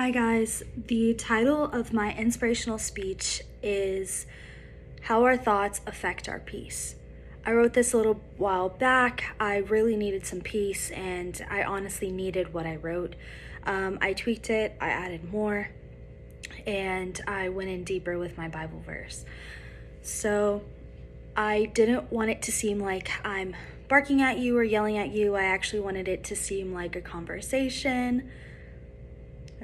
Hi guys, the title of my inspirational speech is How Our Thoughts Affect Our Peace. I wrote this a little while back. I really needed some peace and I honestly needed what I wrote. I tweaked it, I added more, and I went in deeper with my Bible verse. So I didn't want it to seem like I'm barking at you or yelling at you. I actually wanted it to seem like a conversation.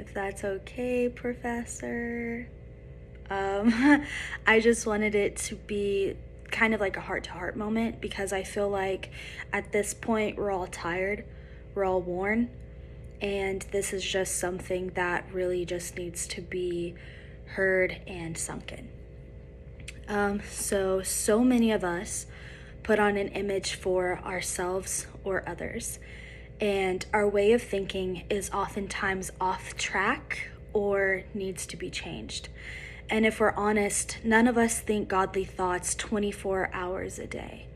If that's okay, Professor. I just wanted it to be kind of like a heart-to-heart moment because I feel like at this point we're all tired, we're all worn, and this is just something that really just needs to be heard and sunk in. So many of us put on an image for ourselves or others. And our way of thinking is oftentimes off track or needs to be changed. And if we're honest, none of us think godly thoughts 24 hours a day.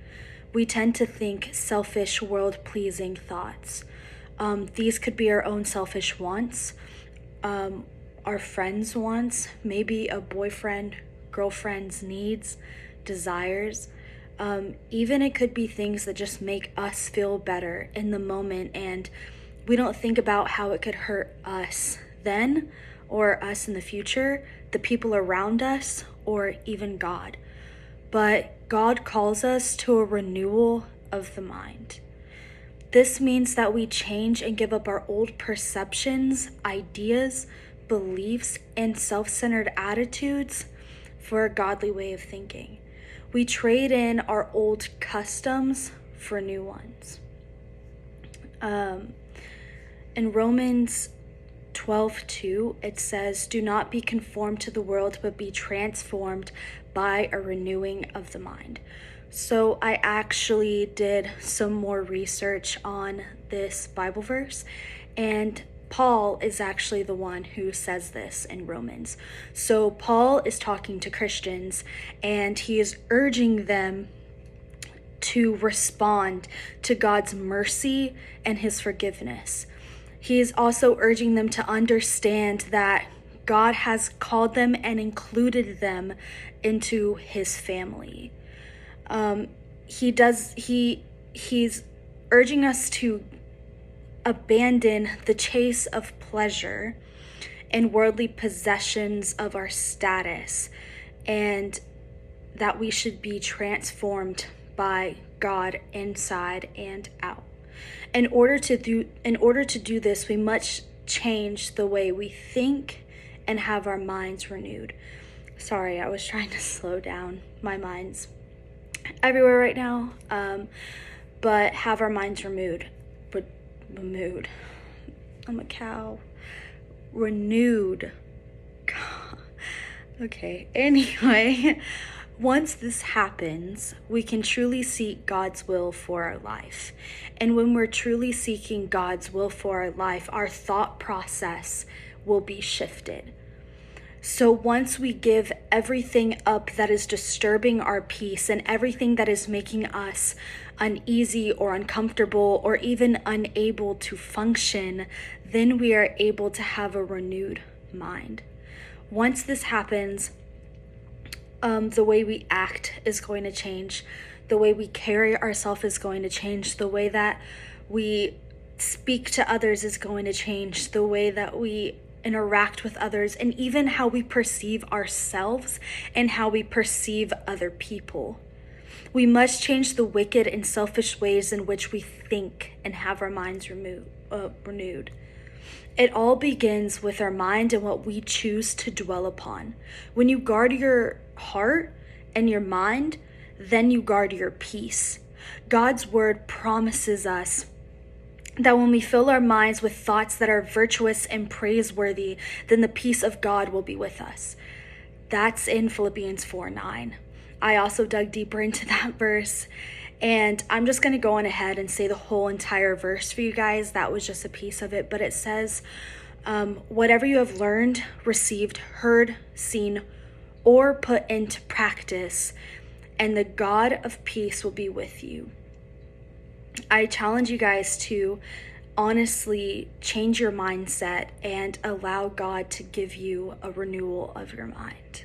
We tend to think selfish, world-pleasing thoughts. These could be our own selfish wants, our friends' wants, maybe a boyfriend, girlfriend's needs, desires. Even it could be things that just make us feel better in the moment, and we don't think about how it could hurt us then or us in the future, the people around us, or even God. But God calls us to a renewal of the mind. This means that we change and give up our old perceptions, ideas, beliefs, and self-centered attitudes for a godly way of thinking. We trade in our old customs for new ones. In Romans 12:2, it says, "Do not be conformed to the world, but be transformed by a renewing of the mind." So I actually did some more research on this Bible verse, and Paul is actually the one who says this in Romans. So Paul is talking to Christians and he is urging them to respond to God's mercy and his forgiveness. He is also urging them to understand that God has called them and included them into his family. He's urging us to abandon the chase of pleasure and worldly possessions of our status, and that we should be transformed by God inside and out. In order to do this, we must change the way we think and have our minds renewed. Sorry, I was trying to slow down. My mind's everywhere right now. But have our minds renewed. I'm a cow. Renewed. Okay, anyway, once this happens, we can truly seek God's will for our life. And when we're truly seeking God's will for our life, our thought process will be shifted. So once we give everything up that is disturbing our peace and everything that is making us uneasy or uncomfortable or even unable to function, then we are able to have a renewed mind. Once this happens, the way we act is going to change. The way we carry ourselves is going to change. The way that we speak to others is going to change. The way that we interact with others, and even how we perceive ourselves and how we perceive other people. We must change the wicked and selfish ways in which we think and have our minds renewed. It all begins with our mind and what we choose to dwell upon. When you guard your heart and your mind, then you guard your peace. God's word promises us that when we fill our minds with thoughts that are virtuous and praiseworthy, then the peace of God will be with us. That's in Philippians 4:9. I also dug deeper into that verse, and I'm just going to go on ahead and say the whole entire verse for you guys. That was just a piece of it, but it says, whatever you have learned, received, heard, seen, or put into practice, and the God of peace will be with you. I challenge you guys to honestly change your mindset and allow God to give you a renewal of your mind.